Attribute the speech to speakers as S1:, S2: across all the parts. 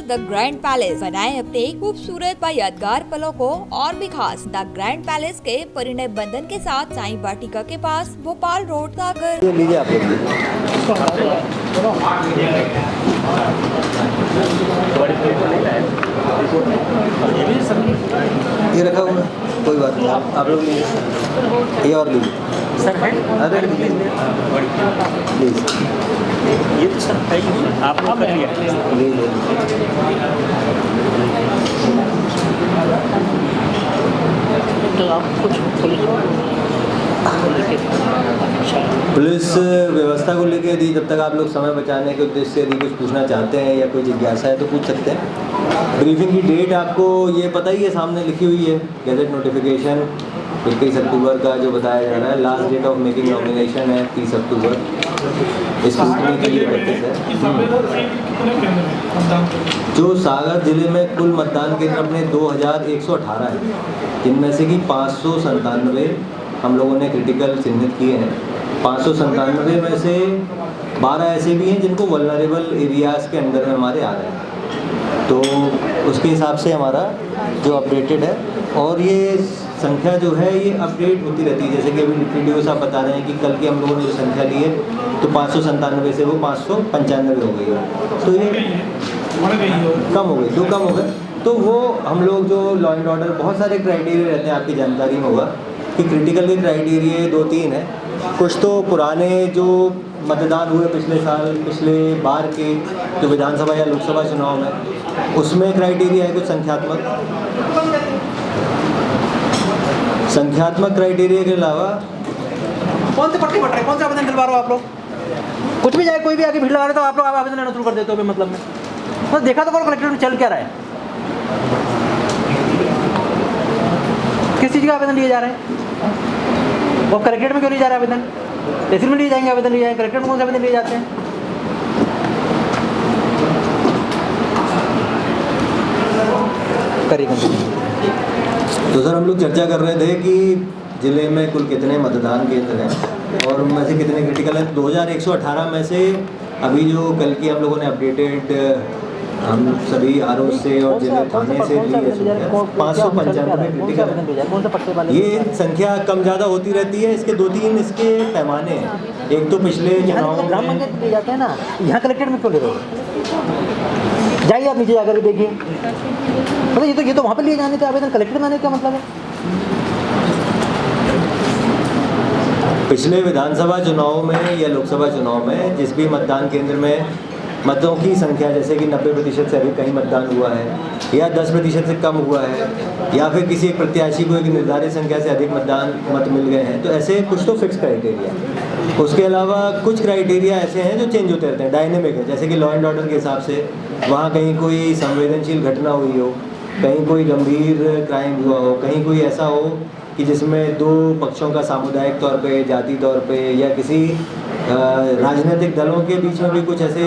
S1: The grand palace. बनाए अपने खूबसूरत व यादगार पलों को और भी खास। द ग्रैंड पैलेस के परिणय बंधन के साथ साईं वाटिका के पास, भोपाल रोड, सागर।
S2: लीजिए आप ये रखा हुआ है, कोई बात नहीं, आप लोग लीजिए, ये और लीजिए
S3: सर है।
S2: अरे लीजिए प्लीज,
S3: ये तो सर है ही, आपने कर लिया
S2: लीजिए।
S3: तो आप कुछ
S2: पुलिस व्यवस्था को लेकर यदि जब तक आप लोग समय बचाने के उद्देश्य से यदि कुछ पूछना चाहते हैं या कोई जिज्ञासा है तो पूछ सकते हैं। ब्रीफिंग की डेट आपको ये पता ही है, सामने लिखी हुई है, गैजेट नोटिफिकेशन 21 अक्टूबर का जो बताया जा रहा है। Last date of making nomination है 30 अक्टूबर। स्क्रूटनी के लिए 32 है। जो सागर जिले में कुल मतदान केंद्र अपने 2118 है, जिनमें से कि 597 हम लोगों ने क्रिटिकल चिन्हित किए हैं। 597 में से 12 ऐसे भी हैं जिनको वल्नरेबल एरियाज़ के अंडर में हमारे आ रहे हैं, तो उसके हिसाब से हमारा जो अपडेटेड है। और ये संख्या जो है ये अपडेट होती रहती है। जैसे कि अभी डिप्टी साहब बता रहे हैं कि कल की हम लोगों ने जो संख्या ली है तो 597 से वो 595 हो गई है, तो ये कम हो गई, जो कम हो गए। तो वो हम लोग जो लॉ एंड ऑर्डर, बहुत सारे क्राइटेरिया रहते हैं, आपकी जानकारी में होगा कि क्रिटिकल के क्राइटेरिया 2-3 हैं। कुछ तो पुराने जो मतदान हुए पिछले साल, पिछले बार के जो विधानसभा या लोकसभा चुनाव में, उसमें क्राइटेरिया है कुछ संख्यात्मक क्राइटेरिया के अलावा।
S3: कौन से पट्टी बट रहे, कौन सा आवेदन दिलवा रहे हो आप लोग? कुछ भी जाए, कोई भी आके भीड़ लगा रहे तो आप लोग आवेदन लेना शुरू कर देते हो मतलब में। तो देखा तो कौन कलेक्टर में चल क्या रहा है, किस चीज़ का आवेदन लिए जा रहे हैं? वो कलेक्ट्रेट में क्यों नहीं जा रहा आवेदन? तहसील में लिए जाएंगे, आवेदन लिए जाएंगे, कलेक्ट्रेट में कौन से आवेदन लिए जाते हैं? करिए।
S2: तो सर हम लोग चर्चा कर रहे थे कि ज़िले में कुल कितने मतदान केंद्र हैं और उनमें से कितने क्रिटिकल हैं। 2118 में से अभी जो कल की हम लोगों ने अपडेटेड हम सभी आरोप से और जिले थाने से लिए 595 क्रिटिकल। ये संख्या कम ज़्यादा होती रहती है। इसके 2-3 इसके पैमाने हैं। एक तो पिछले चुनाव में
S3: ग्राम पंचायत ले जाते हैं ना, यहाँ कलेक्ट्रेट में क्यों ले रहे हो? जाइए आप नीचे जाकर देखिए, मतलब ये तो वहाँ पर लिए जाने थे आवेदन, कलेक्ट्रेट में आने का मतलब है।
S2: पिछले विधानसभा चुनाव में या लोकसभा चुनाव में जिस भी मतदान केंद्र में मतों की संख्या, जैसे कि 90% से अधिक कहीं मतदान हुआ है या 10% से कम हुआ है, या फिर किसी एक प्रत्याशी को एक निर्धारित संख्या से अधिक मत मिल गए हैं, तो ऐसे कुछ तो फिक्स क्राइटेरिया है। उसके अलावा कुछ क्राइटेरिया ऐसे हैं जो चेंज होते रहते हैं, डायनेमिक है। जैसे कि लॉ एंड ऑर्डर के हिसाब से वहाँ कहीं कोई संवेदनशील घटना हुई हो, कहीं कोई गंभीर क्राइम हुआ हो, कहीं कोई ऐसा हो कि जिसमें 2 पक्षों का सामुदायिक तौर पे, जाति तौर पे या किसी राजनीतिक दलों के बीच में भी कुछ ऐसे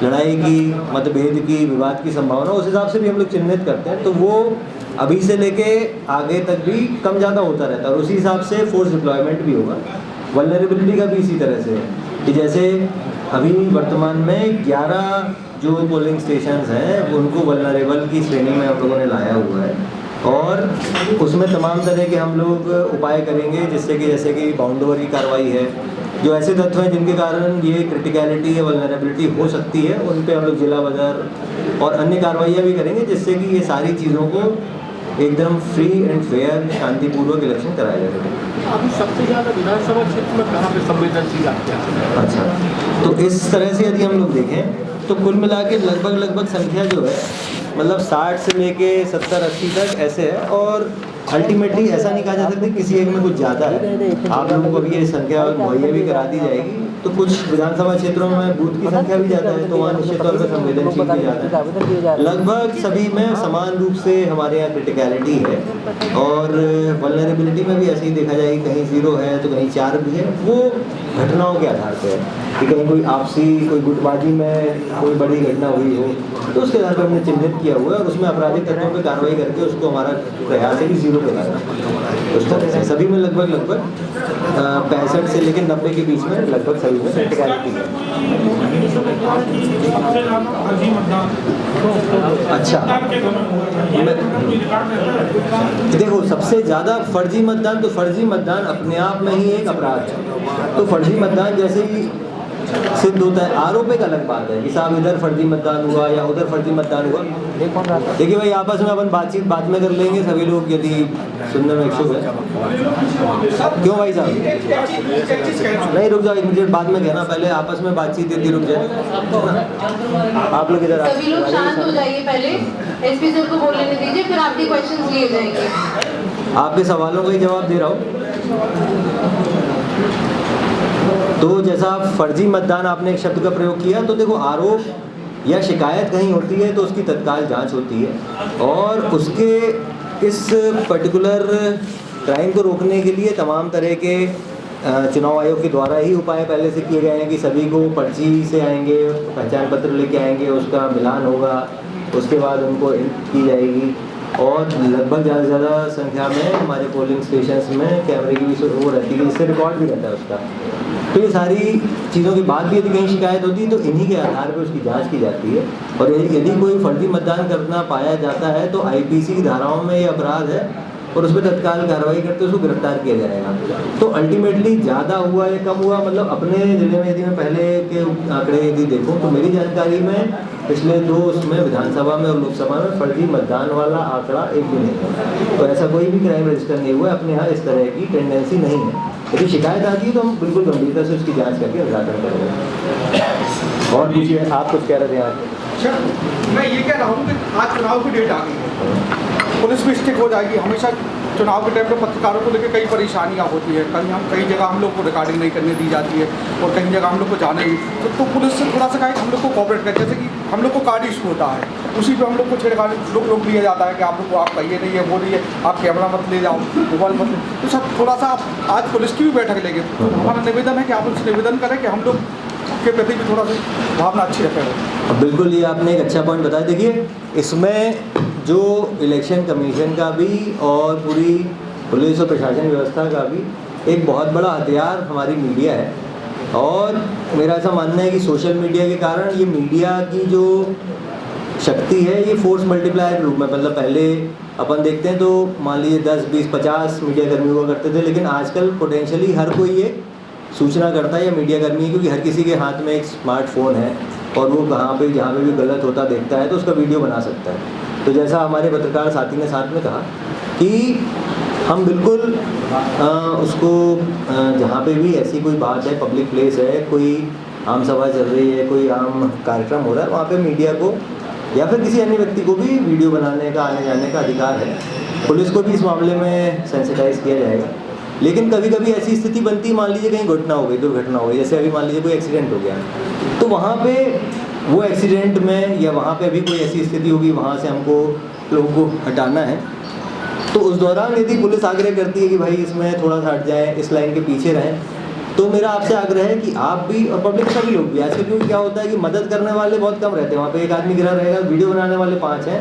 S2: लड़ाई की, मतभेद की, विवाद की संभावना, उस हिसाब से भी हम लोग चिन्हित करते हैं। तो वो अभी से लेके आगे तक भी कम ज़्यादा होता रहता है और उसी हिसाब से फोर्स डिप्लॉयमेंट भी होगा। वल्नरेबिलिटी का भी इसी तरह से है कि जैसे अभी वर्तमान में 11 जो पोलिंग स्टेशंस हैं उनको वल्नरेबल की श्रेणी में हम लोगों ने लाया हुआ है और उसमें तमाम तरह के हम लोग उपाय करेंगे, जिससे कि जैसे कि बाउंड ओवर की कार्रवाई है, जो ऐसे तत्व हैं जिनके कारण ये क्रिटिकलिटी या वल्नरेबिलिटी हो सकती है, उन पे हम लोग जिला बदर और अन्य कार्रवाइयाँ भी करेंगे, जिससे कि ये सारी चीज़ों को एकदम फ्री एंड फेयर शांतिपूर्वक इलेक्शन कराया जाएगा।
S4: अभी सबसे ज़्यादा विधानसभा क्षेत्र में कहाँ पे संवेदनशील आपके हैं?
S2: अच्छा, तो इस तरह से यदि हम लोग देखें तो कुल मिला के लगभग संख्या जो है मतलब 60 से लेके 70-80 तक ऐसे है और अल्टीमेटली ऐसा नहीं कहा जा सकता किसी एक में कुछ ज़्यादा है। आप लोगों को भी ये संख्या मुहैया भी करा दी जाएगी। तो कुछ विधानसभा क्षेत्रों में बूथ की संख्या भी ज़्यादा है, तो वहाँ निश्चित तौर पर संवेदनशील भी ज़्यादा है। लगभग सभी में समान रूप से हमारे यहाँ क्रिटिकलिटी है और वल्नरेबिलिटी में भी ऐसे ही देखा जाए, कहीं 0 है तो कहीं 4 भी है। वो घटनाओं के आधार पर है कि कहीं कोई आपसी कोई गुटबाजी में कोई बड़ी घटना हुई हो तो उसके आधार पर हमने चिन्हित किया हुआ है और उसमें आपराधिक तत्वों पर कार्रवाई करके उसको हमारा प्रयास है कि 0 पे करना। उस तरह से सभी में लगभग 65 से लेकर 90 के बीच में लगभग सभी में प्रैक्टिकलिटी है। अच्छा, देखो सबसे ज़्यादा फर्जी मतदान, तो फर्जी मतदान अपने आप में ही एक अपराध है। तो फर्जी मतदान जैसे ही सिद्ध होता है, आरोप एक अलग बात है कि साहब इधर फर्जी मतदान हुआ या उधर फर्जी मतदान हुआ। देखिए भाई, आपस में अपन बातचीत बाद में कर लेंगे सभी लोग, यदि सुनने में इच्छुक है। क्यों भाई साहब? नहीं, रुक जाओ एक मिनट, बाद में कहना, पहले आपस में बातचीत यदि रुक जाए। आप लोग इधर
S5: सभी लोग शांत हो जाइए, पहले एसपी सर को बोलने दीजिए, फिर आपके क्वेश्चंस लिए जाएंगे।
S2: आपके सवालों का ही जवाब दे रहा हूँ। तो जैसा फर्जी मतदान आपने एक शब्द का प्रयोग किया, तो देखो आरोप या शिकायत कहीं होती है तो उसकी तत्काल जांच होती है, और उसके इस पर्टिकुलर क्राइम को रोकने के लिए तमाम तरह के चुनाव आयोग के द्वारा ही उपाय पहले से किए गए हैं कि सभी को पर्ची से आएंगे, पहचान पत्र लेके आएंगे, उसका मिलान होगा, उसके बाद उनको की जाएगी, और लगभग ज़्यादा से ज़्यादा संख्या में हमारे पोलिंग स्टेशंस में कैमरे की भी वो रहती है, इससे रिकॉर्ड भी रहता है उसका। तो ये सारी चीज़ों के बाद भी यदि कहीं शिकायत होती है तो इन्हीं के आधार पर उसकी जांच की जाती है, और यदि कोई फर्जी मतदान करना पाया जाता है तो आईपीसी की धाराओं में ये अपराध है और उस पर तत्काल कार्रवाई करते उसको गिरफ्तार किया जाएगा। तो अल्टीमेटली ज़्यादा हुआ या कम हुआ, मतलब अपने ज़िले में यदि मैं पहले के आंकड़े यदि देखूँ तो मेरी जानकारी में पिछले 2 उसमें विधानसभा में और लोकसभा में फर्जी मतदान वाला आंकड़ा एक भी नहीं है। तो ऐसा कोई भी क्राइम रजिस्टर नहीं हुआ है, अपने यहाँ इस तरह की टेंडेंसी नहीं है। यदि शिकायत आती है तो हम बिल्कुल गंभीरता से उसकी जाँच करके निराकरण करेंगे। और पूछिए, आप कुछ कह रहे थे आप?
S6: सर, मैं ये कह रहा हूँ कि आज चुनाव की डेट आ गई है, पुलिस भी स्टिक हो जाएगी। हमेशा चुनाव के टाइम पे पत्रकारों को लेकर कई परेशानियाँ होती है, कई जगह हम लोग को रिकॉर्डिंग नहीं करने दी जाती है और कई जगह हम लोग को जाने नहीं, तो पुलिस से थोड़ा सा कहा हम लोग को कॉपरेट करें। जैसे कि हम लोग को कार्ड इशू होता है, उसी पे हम लोग को छेड़खानी रोक लिया जाता है कि आप लोग को आप कहिए नहीं है, वो नहीं है, आप कैमरा मत ले जाओ, मोबाइल मत ले। तो सब थोड़ा सा आज पुलिस की भी बैठक लेंगे, तो हमारा निवेदन है कि आप उनसे निवेदन करें कि हम लोग के प्रति भी थोड़ा सी भावना अच्छी रखें।
S2: बिल्कुल, ये आपने एक अच्छा पॉइंट बताया। देखिए, इसमें जो इलेक्शन कमीशन का भी और पूरी पुलिस और प्रशासन व्यवस्था का भी एक बहुत बड़ा हथियार हमारी मीडिया है, और मेरा ऐसा मानना है कि सोशल मीडिया के कारण ये मीडिया की जो शक्ति है ये फोर्स मल्टीप्लायर के रूप में, मतलब पहले अपन देखते हैं तो मान लीजिए 10, 20, 50 मीडिया कर्मी हुआ करते थे, लेकिन आजकल पोटेंशियली हर कोई ये सूचना करता है या मीडिया कर्मी है, क्योंकि हर किसी के हाथ में एक स्मार्टफोन है और वो कहाँ पे जहाँ पे भी गलत होता देखता है तो उसका वीडियो बना सकता है। तो जैसा हमारे पत्रकार साथी ने साथ में कहा कि हम बिल्कुल उसको जहाँ पे भी ऐसी कोई बात है, पब्लिक प्लेस है, कोई आम सभा चल रही है, कोई आम कार्यक्रम हो रहा है, वहाँ पे मीडिया को या फिर किसी अन्य व्यक्ति को भी वीडियो बनाने का, आने जाने का अधिकार है। पुलिस को भी इस मामले में सेंसिटाइज किया जाएगा। लेकिन कभी कभी ऐसी स्थिति बनती है, मान लीजिए कहीं घटना हो गई, दुर्घटना हो गई, जैसे अभी मान लीजिए कोई एक्सीडेंट हो गया, तो वहाँ पे वो एक्सीडेंट में या वहाँ पे अभी कोई ऐसी स्थिति होगी वहाँ से हमको लोगों को हटाना है, तो उस दौरान यदि पुलिस आग्रह करती है कि भाई इसमें थोड़ा सा हट जाए, इस लाइन के पीछे रहें, तो मेरा आपसे आग्रह है कि आप भी और पब्लिक सभी लोग भी, आजकल क्योंकि क्या होता है कि मदद करने वाले बहुत कम रहते हैं, वहाँ पे एक आदमी गिरा रहेगा, वीडियो बनाने वाले 5 हैं,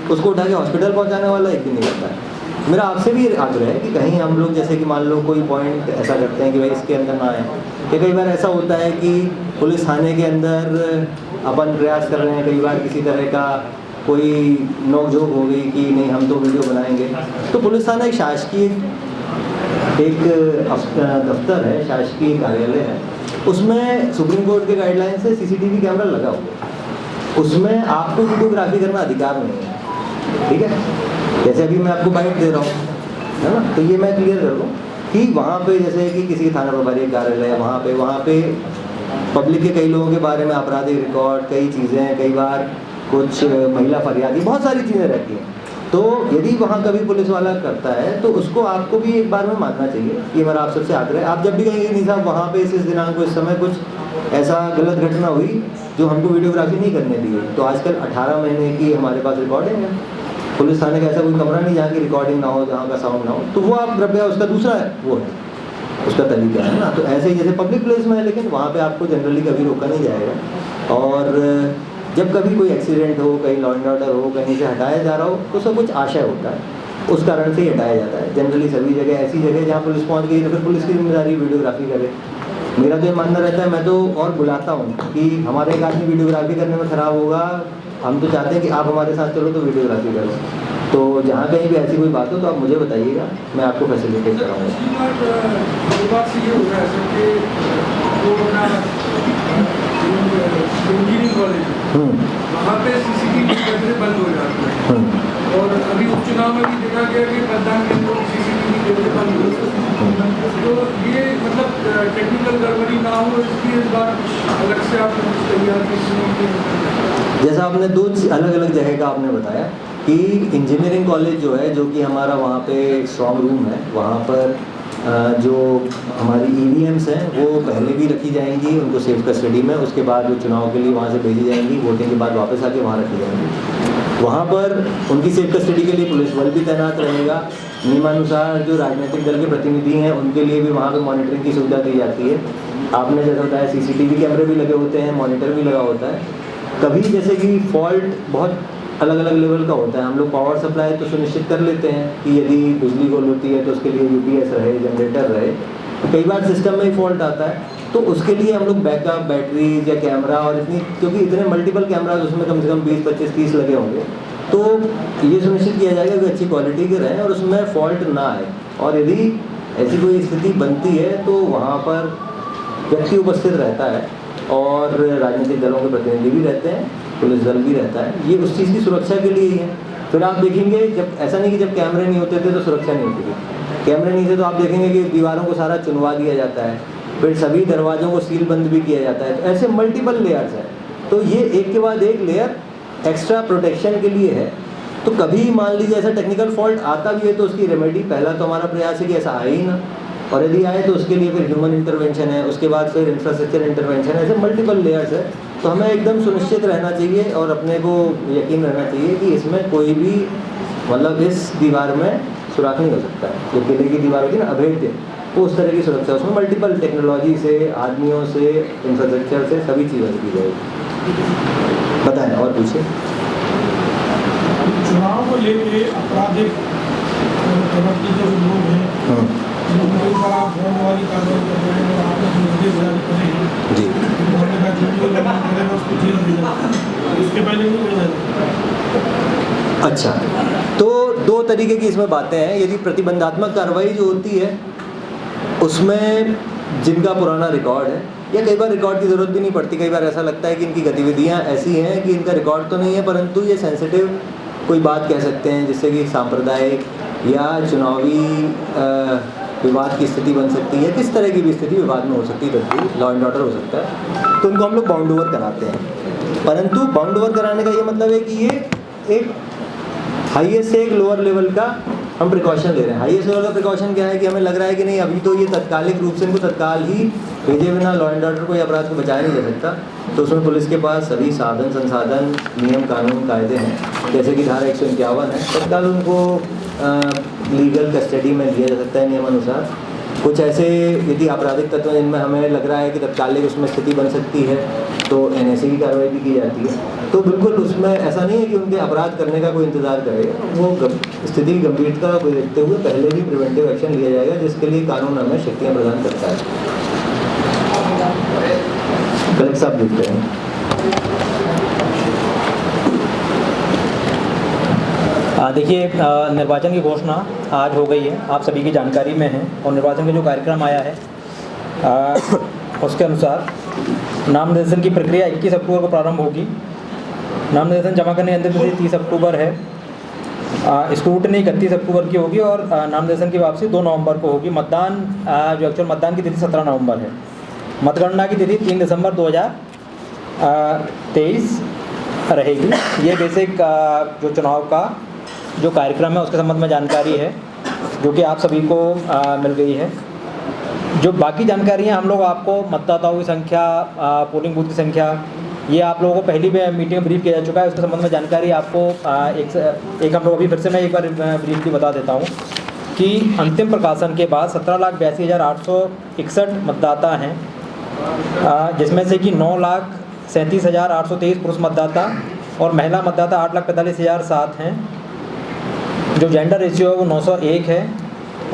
S2: उसको उठा के हॉस्पिटल पहुँचाने वाला एक भी नहीं करता है। मेरा आपसे भी आग्रह है कि कहीं हम लोग जैसे कि मान लो कोई पॉइंट ऐसा करते हैं कि भाई इसके अंदर ना आए, कि कई बार ऐसा होता है कि पुलिस थाने के अंदर अपन प्रयास कर रहे हैं, कई बार किसी तरह का कोई नोकझोंक हो गई कि नहीं हम तो वीडियो बनाएंगे, तो पुलिस थाना एक शासकीय एक दफ्तर है, शासकीय कार्यालय है, उसमें सुप्रीम कोर्ट के गाइडलाइन से सीसीटीवी कैमरा लगा हुआ है, उसमें आपको वीडियोग्राफी करना अधिकार नहीं है, ठीक है। जैसे अभी मैं आपको बाइट दे रहा हूँ, है ना, तो ये मैं क्लियर कर दूँ कि वहाँ पे जैसे कि किसी थाना प्रभारी कार्यालय है, वहाँ पे पब्लिक के कई लोगों के बारे में आपराधिक रिकॉर्ड, कई चीज़ें, कई बार कुछ महिला फरियादी, बहुत सारी चीज़ें रहती हैं। तो यदि वहाँ कभी पुलिस वाला करता है तो उसको आपको भी एक बार में मानना चाहिए। ये मेरा आप सबसे आग्रह है। आप जब भी कहेंगे नहीं साहब वहाँ पे इस दिनांक को इस समय कुछ ऐसा गलत घटना हुई जो हमको वीडियोग्राफी नहीं करने दी गई, तो आजकल 18 महीने की हमारे पास रिकॉर्डिंग है, पुलिस थाने का ऐसा कोई कमरा नहीं जहाँ की रिकॉर्डिंग ना हो, जहाँ का साउंड ना हो, तो वो आप कृपया उसका दूसरा वो है, उसका तरीका है ना। तो ऐसे ही जैसे पब्लिक प्लेस में है, लेकिन वहाँ पे आपको जनरली कभी रोका नहीं जाएगा, और जब कभी कोई एक्सीडेंट हो, कहीं लॉ एंड ऑर्डर हो, कहीं से हटाया जा रहा हो, तो सब कुछ आशय होता है, उस कारण से ही हटाया जाता है। जनरली सभी जगह ऐसी जगह जहाँ पुलिस पहुँच गई तो फिर पुलिस की जिम्मेदारी वीडियोग्राफी करे, मेरा तो ये मानना रहता है, मैं तो और बुलाता हूँ कि हमारा एक आदमी वीडियोग्राफी करने में ख़राब होगा, हम तो चाहते हैं कि आप हमारे साथ चलो तो वीडियोग्राफी करो। तो जहाँ कहीं भी ऐसी कोई बात हो तो आप मुझे बताइएगा, मैं आपको फैसिलिटेट कराऊँगा।
S6: बात से ये हो रहा है सर कि वो अपना इंजीनियरिंग कॉलेज वहाँ पे सीसीटीवी कैमरे बंद हो जाते हैं, और अभी उपचुनाव में भी देखा गया कि मतदान केंद्रों में सीसीटीवी कैमरे बंद हो गए। तो ये मतलब टेक्निकल गड़बड़ी ना हो इसलिए इस बार अलग से आप तैयार कीजिए।
S2: जैसा आपने दो अलग अलग जगह का आपने बताया कि इंजीनियरिंग कॉलेज जो है, जो कि हमारा वहाँ पे स्ट्रॉन्ग रूम है, वहाँ पर जो हमारी EVMs हैं वो पहले भी रखी जाएंगी उनको सेफ कस्टडी में, उसके बाद वो चुनाव के लिए वहाँ से भेजी जाएंगी, वोटिंग के बाद वापस आके वहाँ रखी जाएंगी। वहाँ पर उनकी सेफ कस्टडी के लिए पुलिस बल भी तैनात रहेगा। नियमानुसार जो राजनीतिक दल के प्रतिनिधि हैं उनके लिए भी वहाँ पर मॉनिटरिंग की सुविधा दी जाती है। आपने जैसा बताया CCTV कैमरे भी लगे होते हैं, मॉनिटर भी लगा होता है। कभी जैसे कि फॉल्ट बहुत अलग अलग लेवल का होता है, हम लोग पावर सप्लाई तो सुनिश्चित कर लेते हैं कि यदि बिजली गोल होती है तो उसके लिए UPS रहे, जनरेटर रहे। तो कई बार सिस्टम में ही फॉल्ट आता है, तो उसके लिए हम लोग बैकअप बैटरीज या कैमरा, और इतनी क्योंकि इतने मल्टीपल कैमराज उसमें कम से कम 20, 25, 30 लगे होंगे, तो ये सुनिश्चित किया जाएगा कि अच्छी क्वालिटी के रहें और उसमें फॉल्ट ना आए। और यदि ऐसी कोई स्थिति बनती है तो वहाँ पर व्यक्ति उपस्थित रहता है और राजनीतिक दलों के प्रतिनिधि भी रहते हैं, पुलिस दल भी रहता है। ये उस चीज़ की सुरक्षा के लिए ही है। फिर आप देखेंगे जब ऐसा नहीं कि जब कैमरे नहीं होते थे तो सुरक्षा नहीं होती थी, कैमरे नहीं थे तो आप देखेंगे कि दीवारों को सारा चुनवा दिया जाता है, फिर सभी दरवाज़ों को सील बंद भी किया जाता है। तो ऐसे मल्टीपल लेयर्स हैं, तो ये एक के बाद एक लेयर एक्स्ट्रा प्रोटेक्शन के लिए है। तो कभी मान लीजिए ऐसा टेक्निकल फॉल्ट आता भी है तो उसकी रेमेडी, पहला तो हमारा प्रयास है कि ऐसा आए ही ना, और यदि आए तो उसके लिए फिर ह्यूमन इंटरवेंशन है, उसके बाद फिर इंफ्रास्ट्रक्चर इंटरवेंशन है। ऐसे मल्टीपल लेयर्स है, तो हमें एकदम सुनिश्चित रहना चाहिए और अपने को यकीन रहना चाहिए कि इसमें कोई भी मतलब इस दीवार में सुराख नहीं हो सकता है। जो किले की दीवार होती है ना अभेद्य, वो उस तरह की सुरक्षा, उसमें मल्टीपल टेक्नोलॉजी से, आदमियों से, इंफ्रास्ट्रक्चर से सभी चीज़ें की जाएगी। बताएं और पूछिए।
S7: चुनाव को लेके आपराधिक प्रवृत्ति जो लोग हैं उनके ऊपर आप होने वाली कार्रवाई कर रहे हैं और आपने निर्देश जारी करे हैं
S2: जी,
S7: उन्होंने कहा जो लड़ना करेगा उसको जेल भेजा, इसके पहले नहीं भेजा।
S2: अच्छा, तो दो तरीके की इसमें बातें हैं। यदि प्रतिबंधात्मक कार्रवाई जो होती है उसमें जिनका पुराना रिकॉर्ड है, या कई बार रिकॉर्ड की ज़रूरत भी नहीं पड़ती, कई बार ऐसा लगता है कि इनकी गतिविधियां ऐसी हैं कि इनका रिकॉर्ड तो नहीं है परंतु ये सेंसिटिव कोई बात कह सकते हैं जिससे कि सांप्रदायिक या चुनावी विवाद की स्थिति बन सकती है, किस तरह की भी स्थिति विवाद में हो सकती है, तभी लॉ एंड ऑर्डर हो सकता है, तो उनको हम लोग बाउंड ओवर कराते हैं। परंतु बाउंड ओवर कराने का ये मतलब है कि ये एक हाईएस्ट से एक लोअर लेवल का हम प्रिकॉशन ले रहे हैं। हाईएस्ट लेवल का प्रिकॉशन क्या है कि हमें लग रहा है कि नहीं अभी तो ये तात्कालिक रूप से इनको तत्काल ही भेजे बिना लॉ एंड ऑर्डर को या अपराध को बचाया नहीं जा सकता, तो उसमें पुलिस के पास सभी साधन संसाधन, नियम कानून कायदे हैं, जैसे कि धारा 151 है, तत्काल उनको लीगल कस्टडी में लिया जा सकता है नियमानुसार। कुछ ऐसे यदि आपराधिक तत्व जिनमें हमें लग रहा है कि तत्कालिक उसमें स्थिति बन सकती है तो NSA की कार्रवाई भी की जाती है। तो बिल्कुल उसमें ऐसा नहीं है कि उनके अपराध करने का कोई इंतज़ार करे, वो स्थिति की गंभीरता को देखते हुए पहले भी प्रिवेंटिव एक्शन लिया जाएगा, जिसके लिए कानून हमें शक्तियाँ प्रदान करता है। कलेक्टर साहब लिखते हैं।
S3: देखिए, निर्वाचन की घोषणा आज हो गई है, आप सभी की जानकारी में है, और निर्वाचन का जो कार्यक्रम आया है उसके अनुसार नामनिर्देशन की प्रक्रिया 21 अक्टूबर को प्रारंभ होगी। नामनिर्देशन जमा करने की अंतिम तिथि 30 अक्टूबर है। स्क्रूटनी 31 अक्टूबर की होगी और नामनिर्देशन की वापसी 2 नवंबर को होगी। मतदान जो एक्चुअल मतदान की तिथि 17 नवंबर है। मतगणना की तिथि 3 दिसंबर 2023 रहेगी। ये बेसिक जो चुनाव का जो कार्यक्रम है उसके संबंध में जानकारी है जो कि आप सभी को मिल गई है। जो बाकी जानकारियाँ हम लोग आपको मतदाताओं की संख्या, पोलिंग बूथ की संख्या, ये आप लोगों को पहली मीटिंग में ब्रीफ किया जा चुका है। उसके संबंध में जानकारी आपको एक हम लोग अभी फिर से मैं एक बार ब्रीफली बता देता हूँ कि अंतिम प्रकाशन के बाद 17,82,861 मतदाता हैं, जिसमें से कि 9,37,823 पुरुष मतदाता और महिला मतदाता 8,45,007 हैं। जो जेंडर रेशियो है वो 901 है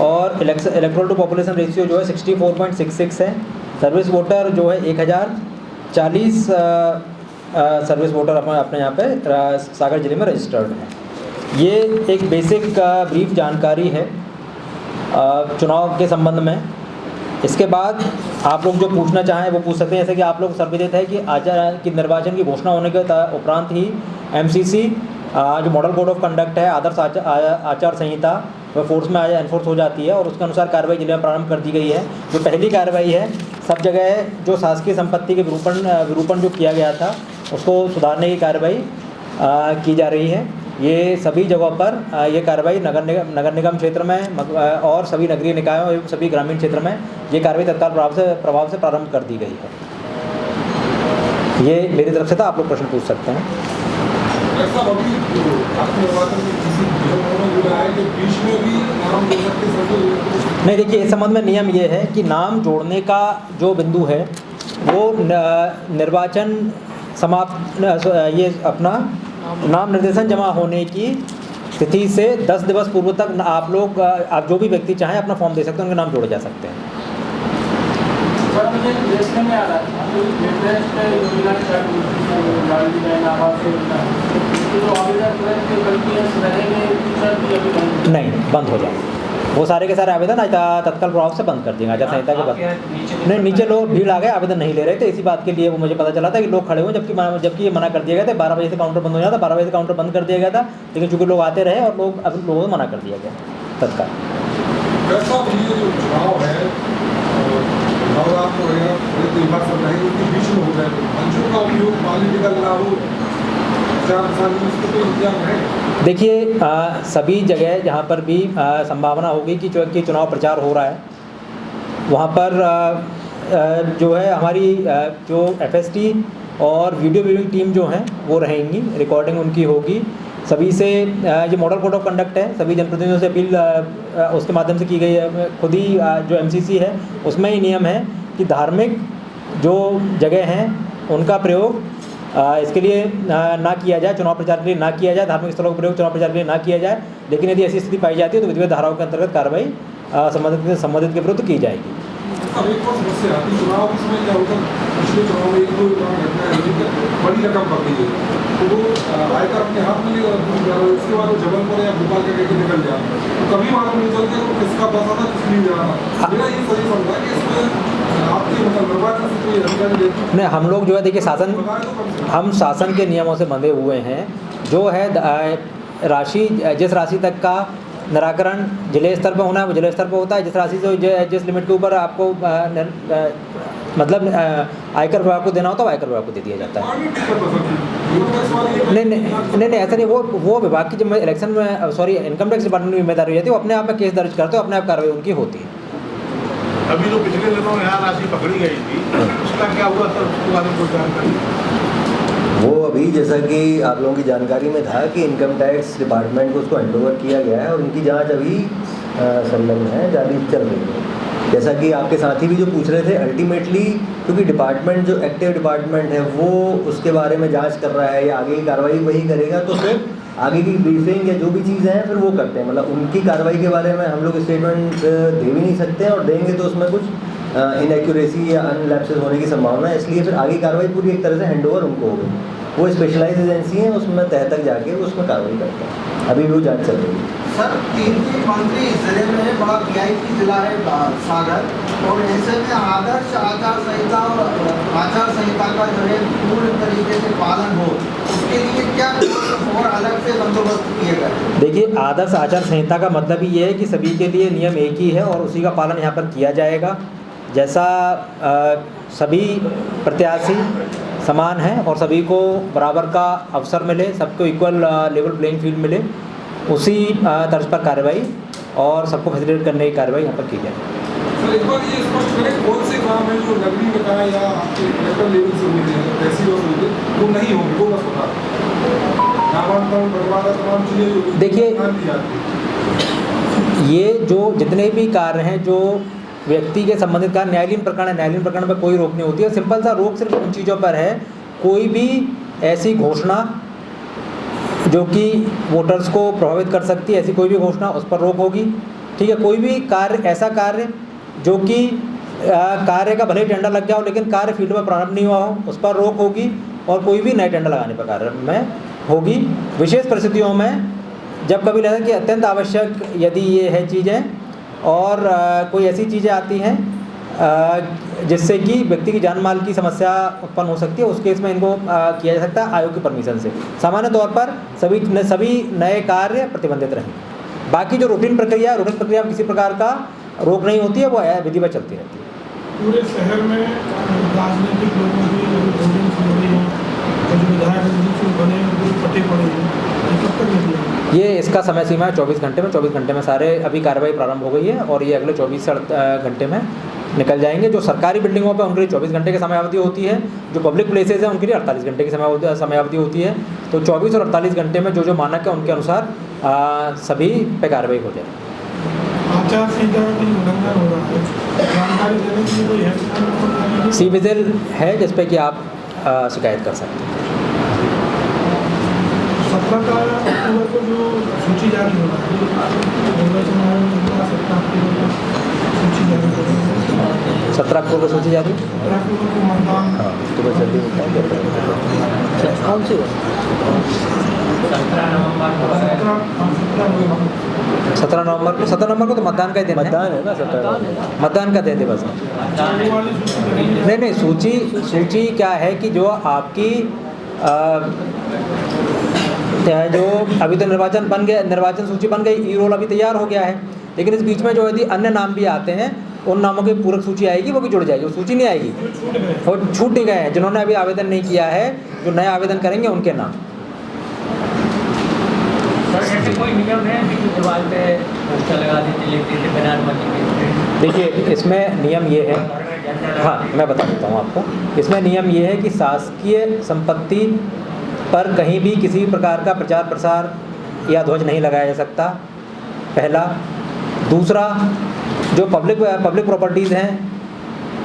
S3: और इलेक्टोरल टू पॉपुलेशन रेशियो जो है 64.66 है। सर्विस वोटर जो है 1040 सर्विस वोटर अपने यहाँ पे सागर ज़िले में रजिस्टर्ड हैं। ये एक बेसिक ब्रीफ जानकारी है चुनाव के संबंध में। इसके बाद आप लोग जो पूछना चाहें वो पूछ सकते हैं। जैसे कि आप लोग सर्वविदित है कि निर्वाचन की घोषणा होने के उपरांत ही MCC जो मॉडल कोड ऑफ कंडक्ट है, आदर्श आचार संहिता, वह फोर्स में एनफोर्स हो जाती है और उसके अनुसार कार्रवाई जिले में प्रारंभ कर दी गई है। जो पहली कार्रवाई है, सब जगह जो शासकीय संपत्ति के विरूपण जो किया गया था उसको सुधारने की कार्रवाई की जा रही है। ये सभी जगहों पर ये कार्रवाई नगर निगम क्षेत्र में और सभी नगरीय निकायों एवं सभी ग्रामीण क्षेत्र में ये कार्रवाई तत्काल प्रभाव से प्रारंभ कर दी गई है। ये मेरी तरफ से था, आप लोग प्रश्न पूछ सकते हैं। नहीं, देखिए इस संबंध में नियम ये है कि नाम जोड़ने का जो बिंदु है वो निर्वाचन समाप्त ये अपना नाम निर्देशन जमा होने की तिथि से 10 दिवस पूर्व तक आप जो भी व्यक्ति चाहें अपना फॉर्म दे सकते हैं, उनके नाम जोड़े जा सकते हैं।
S4: सर मुझे देखने में आ रहा था जो एड्रेस पे योजना गाड़ी में आवास तो आवेदन के गलती रहेंगे
S3: नहीं, बंद हो जाए वो सारे के सारे आवेदन तत्काल प्रभाव से बंद कर देंगे आचार संहिता के बाद। नहीं, नीचे लोग भीड़ आ गए, आवेदन नहीं ले रहे थे, इसी बात के लिए वो मुझे पता चला था कि लोग खड़े हुए, जबकि ये मना कर दिया गया था। 12 बजे से काउंटर बंद हो जाता, 12 बजे से काउंटर बंद कर दिया गया था, लेकिन चूँकि लोग आते रहे और लोगों को मना कर दिया गया तत्काल। देखिए सभी जगह जहाँ पर भी संभावना होगी कि चुनाव प्रचार हो रहा है वहाँ पर जो है हमारी जो FST और वीडियो व्यूइंग टीम जो हैं वो रहेंगी, रिकॉर्डिंग उनकी होगी। सभी से ये मॉडल कोड ऑफ कंडक्ट है, सभी जनप्रतिनिधियों से अपील उसके माध्यम से की गई है। खुद ही जो MCC है उसमें ही नियम है कि धार्मिक जो जगह हैं उनका प्रयोग इसके लिए ना किया जाए, चुनाव प्रचार के लिए ना किया जाए, धार्मिक स्थलों का प्रयोग चुनाव प्रचार के लिए ना किया जाए। लेकिन यदि ऐसी स्थिति पाई जाती है तो विधिवत धाराओं के अंतर्गत कार्रवाई संबंधित के विरुद्ध की जाएगी।
S7: अब एक और समस्या आती है चुनाव, इसमें क्या होता है, पिछले चुनाव में 1-2 घटनाएं हुई कि बड़ी रकम पकड़ी गई तो वो आयकर अपने हाथ में नहीं रहा, उसके बाद वो जबलपुर या भोपाल के लेके निकल जाता है तो कभी मालूम नहीं चलता वो किसका पैसा था, किस लिए जा रहा था। मेरा ये सही समझा कि इसमें आपकी निर्वाचन से कोई अधिकारी देती
S3: नहीं। हम लोग जो है देखिए हम शासन के नियमों से बंधे हुए हैं। जो है राशि जिस राशि तक का निराकरण जिले स्तर पर होना है वो जिले स्तर पर होता है। जिस राशि से जिस लिमिट के ऊपर आपको मतलब आयकर विभाग को देना होता है वो आयकर विभाग को दे दिया जाता है। नहीं ऐसा नहीं, वो विभाग की जब इलेक्शन में इनकम टैक्स डिपार्टमेंट की जिम्मेदारी हो जाती है, वो अपने आप में केस दर्ज करते हो, अपने आप कार्रवाई उनकी होती है।
S8: अभी जो पिछले दिनों यहाँ राशि पकड़ी गई थी उसका क्या हुआ सर, उसके बारे में कुछ जानकारी?
S2: वो अभी जैसा कि आप लोगों की जानकारी में था कि इनकम टैक्स डिपार्टमेंट को उसको हैंडओवर किया गया है और उनकी जांच अभी संलग्न है, जारी चल रही है। जैसा कि आपके साथी भी जो पूछ रहे थे, अल्टीमेटली क्योंकि डिपार्टमेंट जो एक्टिव डिपार्टमेंट है वो उसके बारे में जांच कर रहा है या आगे की कार्रवाई वही करेगा, तो फिर आगे की ब्रीफिंग या जो भी चीज़ें हैं फिर वो करते हैं। मतलब उनकी कार्रवाई के बारे में हम लोग स्टेटमेंट दे भी नहीं सकते हैं और देंगे तो उसमें कुछ इनएक्यूरेसी या अनलैप्सेस होने की संभावना है, इसलिए फिर आगे कार्रवाई पूरी एक तरह से हैंडओवर उनको होगी। वो स्पेशलाइज एजेंसी है, उसमें तह तक जाके उसमें कार्रवाई करते हैं। अभी भी वो जांच चल रही है।
S9: सर 3 मंत्री जिले में बड़ा VIP जिला है सागर, और ऐसे में आदर्श आचार संहिता और आचार संहिता का जो है पूर्ण तरीके से पालन हो उसके लिए क्या और अलग से बंदोबस्त किए गए?
S3: देखिए आदर्श आचार संहिता का मतलब ही ये है कि सभी के लिए नियम एक ही है और उसी का पालन यहाँ पर किया जाएगा। जैसा सभी प्रत्याशी समान हैं और सभी को बराबर का अवसर मिले, सबको इक्वल लेवल प्लेइंग फील्ड मिले, उसी तर्ज पर कार्रवाई और सबको फैसिलिटेट करने की कार्रवाई यहाँ पर की जाए।
S7: सर एक बार ये स्पष्ट करें कौन से काम है जो नगरीय निकाय या आपके कलेक्टर लेवल से होते हैं, तहसील और वो नहीं होंगे, वो बस बता नामांकन बंटवारा तमाम चीज़ें।
S3: देखिए ये जो जितने भी कार्य हैं जो व्यक्ति के संबंधित कार्य न्यायालयीन प्रकरण है, न्यायालयीन प्रकरण पर कोई रोक नहीं होती है। सिंपल सा रोक सिर्फ उन चीज़ों पर है, कोई भी ऐसी घोषणा जो कि वोटर्स को प्रभावित कर सकती है, ऐसी कोई भी घोषणा उस पर रोक होगी। ठीक है, कोई भी कार्य ऐसा कार्य जो कि कार्य का भले ही टेंडर लग जाओ, लेकिन कार्य फील्ड में प्रारंभ नहीं हुआ हो, उस पर रोक होगी और कोई भी नए टेंडर लगाने पर कार्य में होगी। विशेष परिस्थितियों में जब कभी लगता है कि अत्यंत आवश्यक यदि ये है चीज़ें और कोई ऐसी चीज़ें आती हैं जिससे कि व्यक्ति की जान माल की समस्या उत्पन्न हो सकती है, उस केस में इनको किया जा सकता है आयोग की परमिशन से। सामान्य तौर पर सभी नए कार्य प्रतिबंधित रहेंगे। बाकी जो रूटीन प्रक्रिया में किसी प्रकार का रोक नहीं होती है, वो विधिवत चलती रहती है।
S7: पूरे शहर में राजनीतिक लोगों की होर्डिंग्स हो रही हैं और जो विधायक बने हैं पटे पड़े हैं, कब तक नहीं?
S3: ये इसका समय सीमा है 24 घंटे में। 24 घंटे में सारे अभी कार्रवाई प्रारंभ हो गई है और ये अगले 24 घंटे में निकल जाएंगे। जो सरकारी बिल्डिंगों पे उनके लिए 24 घंटे की समयावधि होती है, जो पब्लिक प्लेसेस हैं उनके लिए 48 घंटे की समयावधि होती है। तो 24 और 48 घंटे में जो मानक है उनके अनुसार सभी पे कार्रवाई हो जाए।
S7: आचार संहिता का उल्लंघन हो रहा है, जानकारी देने के लिए कोई है?
S3: सी विजिल है जिस पे कि आप शिकायत कर सकते हैं।
S7: 17 अक्टूबर को जो सूची जारी हो रहा है, सूची जारी हो रही है
S3: 17 अक्टूबर को सूची जारी,
S7: 17 अक्टूबर को मतदान।
S3: हाँ तो बस जल्दी कौन सी 17 नवंबर को तो मतदान का ही दिन है।
S2: मतदान है ना 17
S3: मतदान का दिन है बस। नहीं सूची क्या है कि जो आपकी जो अभी तो निर्वाचन सूची बन गई, ई रोल अभी तैयार हो गया है, लेकिन इस बीच में जो यदि अन्य नाम भी आते हैं उन नामों की पूरक सूची आएगी, वो भी जुड़ जाएगी। वो सूची नहीं आएगी, वो छूट नहीं गए हैं जिन्होंने अभी आवेदन नहीं किया है, जो नए आवेदन करेंगे उनके नाम।
S10: कोई नियम है कि दीवार पे पोस्टर लगा देते लिखते थे बिना अनुमति के?
S3: देखिए इसमें नियम ये है, हाँ मैं बता देता हूँ आपको। इसमें नियम ये है कि शासकीय संपत्ति पर कहीं भी किसी प्रकार का प्रचार प्रसार या ध्वज नहीं लगाया जा सकता, पहला। दूसरा, जो पब्लिक प्रॉपर्टीज़ हैं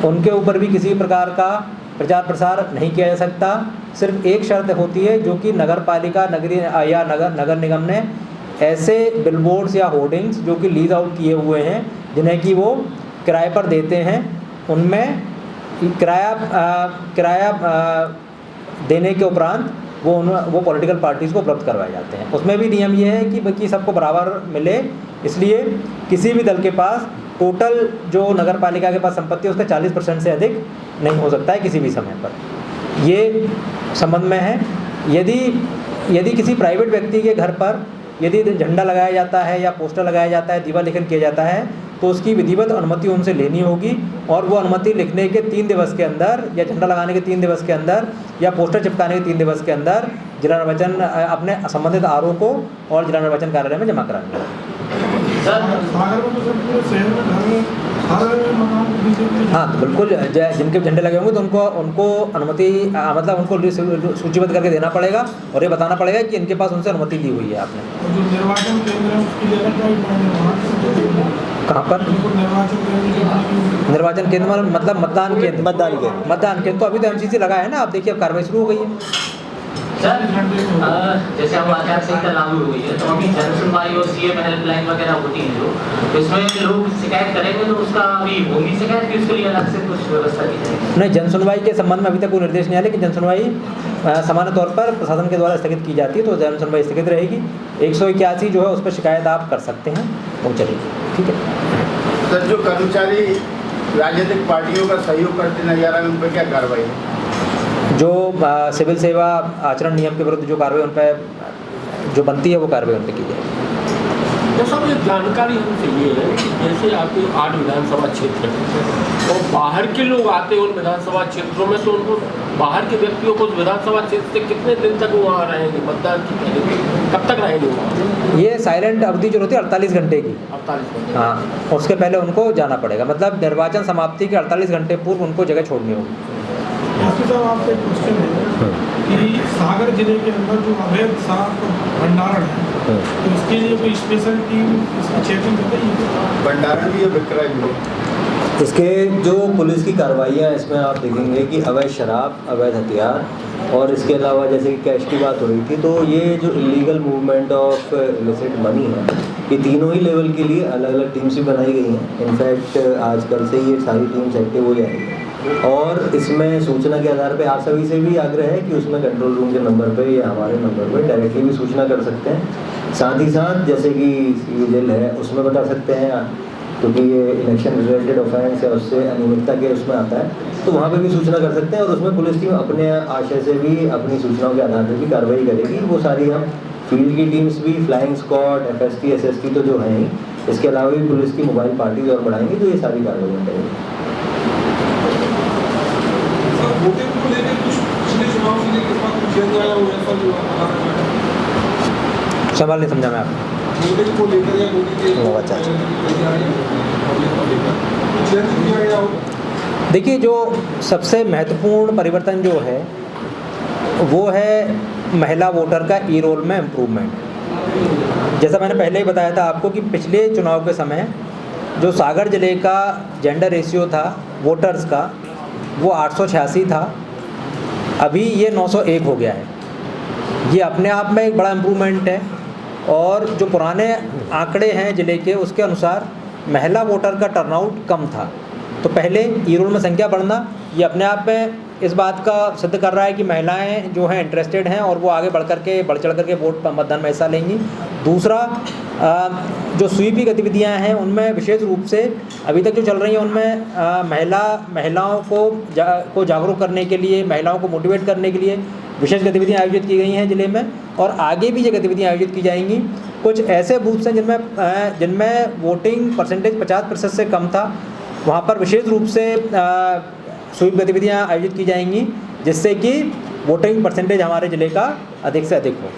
S3: उनके ऊपर भी किसी प्रकार का प्रचार प्रसार नहीं किया जा सकता। सिर्फ एक शर्त होती है, जो कि नगर पालिका या नगर निगम ने ऐसे बिलबोर्ड्स या होर्डिंग्स जो कि लीज आउट किए हुए हैं, जिन्हें कि वो किराए पर देते हैं, उनमें किराया देने के उपरांत वो पॉलिटिकल पार्टीज़ को उपलब्ध करवाए जाते हैं। उसमें भी नियम ये है कि सबको बराबर मिले, इसलिए किसी भी दल के पास टोटल जो नगर पालिका के पास संपत्ति है उसका 40% से अधिक नहीं हो सकता है किसी भी समय पर। ये संबंध में है। यदि किसी प्राइवेट व्यक्ति के घर पर यदि झंडा लगाया जाता है या पोस्टर लगाया जाता है, दीवा लेखन किया जाता है, तो उसकी विधिवत अनुमति उनसे लेनी होगी और वो अनुमति लिखने के 3 दिवस के अंदर या झंडा लगाने के 3 दिवस के अंदर या पोस्टर चिपकाने के 3 दिवस के अंदर जिला निर्वाचन अपने संबंधित आरओ को और जिला निर्वाचन कार्यालय में जमा कराएंगे। हाँ तो बिल्कुल, जिनके झंडे लगे होंगे तो उनको अनुमति मतलब उनको सूचीबद्ध करके देना पड़ेगा और ये बताना पड़ेगा कि इनके पास उनसे अनुमति ली हुई है आपने।
S7: जो निर्वाचन केंद्र है उसकी
S3: कहाँ पर निर्वाचन केंद्र मतलब मतदान केंद्र तो अभी तो MCC लगा है ना। आप देखिए अब कार्रवाई शुरू हो गई है।
S10: सर जैसे अब आचार संहिता लागू हुई है तो अभी जन सुनवाई और CM हेल्पलाइन वगैरह होती है जो, तो इसमें लोग शिकायत करेंगे तो उसका अभी होगी शिकायत कि उसके लिए अलग से कुछ व्यवस्था की जाएगी?
S3: नहीं, जन सुनवाई के संबंध में अभी तक कोई निर्देश नहीं आया, लेकिन जन सुनवाई सामान्य तौर पर प्रशासन के द्वारा स्थगित की जाती है, तो जन सुनवाई स्थगित रहेगी। 181 जो है उस पर शिकायत आप कर सकते हैं, वो चलेगी। ठीक है
S11: सर, जो कर्मचारी राजनीतिक पार्टियों का सहयोग करते नजर आ रहे हैं उन पर क्या कार्रवाई है?
S3: जो सिविल सेवा आचरण नियम के विरुद्ध जो कार्रवाई उन पर जो बनती है वो कार्रवाई उन पर की जाएगी।
S12: तो सब ये जानकारी हमें चाहिए है कि जैसे आपके 8 विधानसभा क्षेत्र हैं और बाहर के लोग आते हैं उन विधानसभा क्षेत्रों में, तो उनको बाहर के व्यक्तियों को विधानसभा क्षेत्र से कितने दिन तक वहाँ रहेंगे, मतदान की कब तक रहेंगे वहाँ?
S3: ये साइलेंट अवधि जो होती है 48 घंटे की।
S12: 48 घंटे,
S3: हाँ, उसके पहले उनको जाना पड़ेगा, मतलब निर्वाचन समाप्ति के 48 घंटे पूर्व उनको जगह छोड़नी होगी।
S7: साहब आपसे एक क्वेश्चन है कि सागर जिले के अंदर जो अवैध शराब का भंडारण है, तो इसके लिए कोई स्पेशल टीम इसकी चेकिंग कर रही है?
S11: भंडारण भी है, विक्रय भी है।
S2: इसके जो पुलिस की कार्रवाइयाँ इसमें आप देखेंगे कि अवैध शराब, अवैध हथियार और इसके अलावा जैसे कि कैश की बात हो रही थी, तो ये जो illegal movement of illicit money है, ये तीनों ही लेवल के लिए अलग अलग टीम्स भी बनाई गई हैं। इनफैक्ट आजकल से ये सारी टीम्स एक्टिव हो जाएंगी और इसमें सूचना के आधार पे आप सभी से भी आग्रह है कि उसमें कंट्रोल रूम के नंबर पे या हमारे नंबर पे डायरेक्टली भी सूचना कर सकते हैं। साथ ही साथ जैसे कि जेल है उसमें बता सकते हैं, क्योंकि ये इलेक्शन रिलेटेड ऑफेंस है, उससे अनियमितता के उसमें आता है, तो वहाँ पे भी सूचना कर सकते हैं और उसमें पुलिस टीम अपने आशय से भी अपनी सूचनाओं के आधार पर भी कार्रवाई करेगी। वो सारी हम फील्ड की टीम्स भी, फ्लाइंग स्क्वाड, FST, SST तो जो हैं ही, इसके अलावा भी पुलिस की मोबाइल पार्टीज और बढ़ाएंगे, तो ये सारी कार्रवाई करेंगे।
S7: वोटिंग को लेकर कुछ पिछले चुनाव से लेकर इस बार कुछ चेंज आया हो ऐसा जो
S3: सवाल नहीं समझा मैं आपको।
S7: वोटिंग को लेकर या वोटिंग के चेंज किया गया हो?
S3: देखिए, जो सबसे महत्वपूर्ण परिवर्तन जो है वो है महिला वोटर का ई रोल में इम्प्रूवमेंट। जैसा मैंने पहले ही बताया था आपको कि पिछले चुनाव के समय जो सागर ज़िले का जेंडर रेशियो था वोटर्स का, वो 886 था, अभी ये 901 हो गया है। ये अपने आप में एक बड़ा इम्प्रूवमेंट है। और जो पुराने आंकड़े हैं ज़िले के, उसके अनुसार महिला वोटर का टर्नआउट कम था। तो पहले ई रोल में संख्या बढ़ना ये अपने आप में इस बात का सिद्ध कर रहा है कि महिलाएं जो हैं इंटरेस्टेड हैं और वो आगे बढ़ चढ़ करके वोट मतदान में हिस्सा लेंगी। दूसरा, जो स्वीप की गतिविधियां हैं उनमें विशेष रूप से अभी तक जो चल रही हैं उनमें महिलाओं को जागरूक करने के लिए, महिलाओं को मोटिवेट करने के लिए विशेष गतिविधियां आयोजित की गई हैं ज़िले में, और आगे भी ये गतिविधियां आयोजित की जाएंगी। कुछ ऐसे बूथ्स हैं जिनमें वोटिंग परसेंटेज 50% से कम था, वहाँ पर विशेष रूप से स्वीप गतिविधियाँ आयोजित की जाएंगी, जिससे कि वोटिंग परसेंटेज हमारे ज़िले का अधिक से अधिक हो।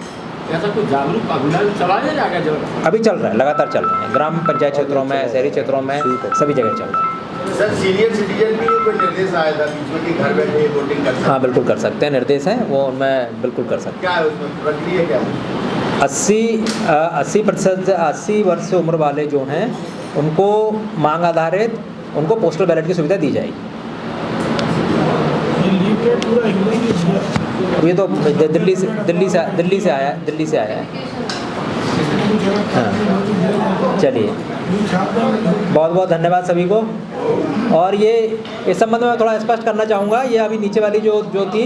S12: ऐसा कुछ जागरूक अभियान चलाया जाएगा? जब
S3: अभी चल रहा है, लगातार चल रहा है, ग्राम पंचायत क्षेत्रों में, शहरी क्षेत्रों में, सभी जगह चल रहा है।
S11: सर, सीनियर सिटीजन भी कोई निर्देश आया था बीच में कि घर बैठे वोटिंग कर सकते हैं?
S3: हाँ, बिल्कुल कर सकते हैं, निर्देश हैं वो, उनमें बिल्कुल कर सकते हैं।
S11: क्या है उसमें प्रक्रिया, क्या है?
S3: 80 वर्ष से उम्र वाले जो हैं उनको मांग आधारित उनको पोस्टल बैलेट की सुविधा दी जाएगी। ये तो दिल्ली से आया है। हाँ, चलिए, बहुत बहुत धन्यवाद सभी को। और ये इस संबंध में थोड़ा स्पष्ट करना चाहूँगा, ये अभी नीचे वाली जो थी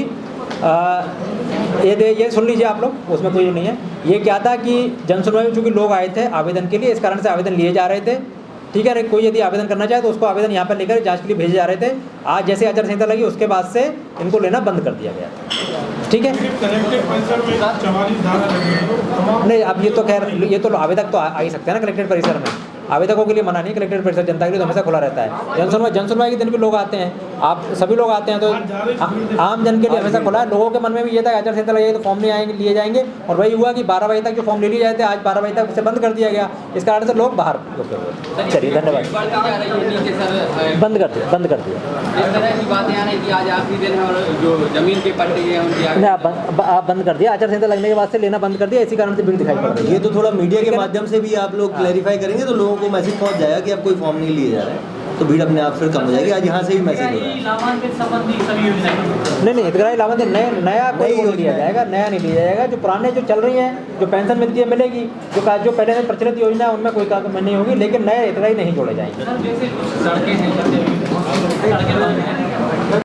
S3: ये सुन लीजिए आप लोग, उसमें कोई नहीं है। ये क्या था कि जन सुनवाई में चूँकि लोग आए थे आवेदन के लिए, इस कारण से आवेदन लिए जा रहे थे, ठीक है। कोई यदि आवेदन करना चाहे तो उसको आवेदन यहाँ पर लेकर जांच के लिए भेजे जा रहे थे। आज जैसे आचार संहिता लगी उसके बाद से इनको लेना बंद कर दिया गया था, ठीक है। नहीं, अब ये तो खैर ये तो आवेदक तो आ ही सकते हैं ना कलेक्ट्रेट परिसर में, आवेदकों के लिए मना नहीं। कलेक्ट्रेट परिसर जनता के लिए तो हमेशा खुला रहता है। जन सुनवाई के दिन भी लोग आते हैं, आप सभी लोग आते हैं, तो आम जन के लिए हमेशा खुला है। लोगों के मन में भी ये था आचार संहिता लगेगी तो फॉर्म नहीं आएंगे, लिए जाएंगे, और वही हुआ कि 12 बजे तक जो फॉर्म ले लिए जाते हैं आज 12 बजे तक उसे बंद कर दिया गया। इस कारण से लोग बाहर रुके हुए। चलिए, धन्यवाद। बंद कर दिया।
S13: इस तरह की बातें आ रही कि आज आखिरी दिन है और जो जमीन के पट्टे हैं उनकी
S3: आप बंद कर दिया, आचार संहिता लगने के बाद से लेना बंद कर दिया, इसी कारण से भीड़ दिखाई पड़ रही है।
S2: ये तो थोड़ा मीडिया के माध्यम से भी आप लोग क्लैरिफाई करेंगे तो लोगों को मैसेज पहुंच जाएगा कि अब कोई फॉर्म नहीं लिए जा रहा है, तो भीड़ अपने आप फिर कम हो जाएगी। आज यहाँ से भी मैसेज हो रहा है।
S3: नहीं, हितग्राही लाभांश नया कोई नहीं लिया जाएगा, नया नहीं लिया जाएगा। जो पुराने जो चल रही हैं, जो पेंशन मिलती है मिलेगी, जो पहले से प्रचलित योजना है उनमें कोई काम नहीं होगी, लेकिन नए हितग्राही नहीं जोड़े जाएंगे।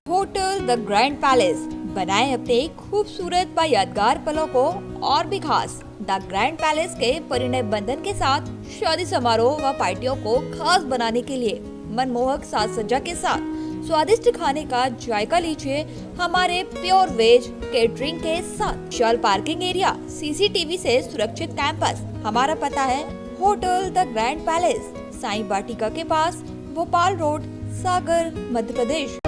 S1: होटल द ग्रैंड पैलेस बनाए अपने खूबसूरत व यादगार पलों को और भी खास। द ग्रैंड पैलेस के परिणय बंधन के साथ शादी समारोह व पार्टियों को खास बनाने के लिए मनमोहक साज सज्जा के साथ स्वादिष्ट खाने का जायका लीजिए हमारे प्योर वेज केटरिंग के साथ। विशाल पार्किंग एरिया, CCTV से सुरक्षित कैंपस। हमारा पता है hotel the grand palace, Sai Vatika के पास, भोपाल रोड, सागर, मध्य प्रदेश।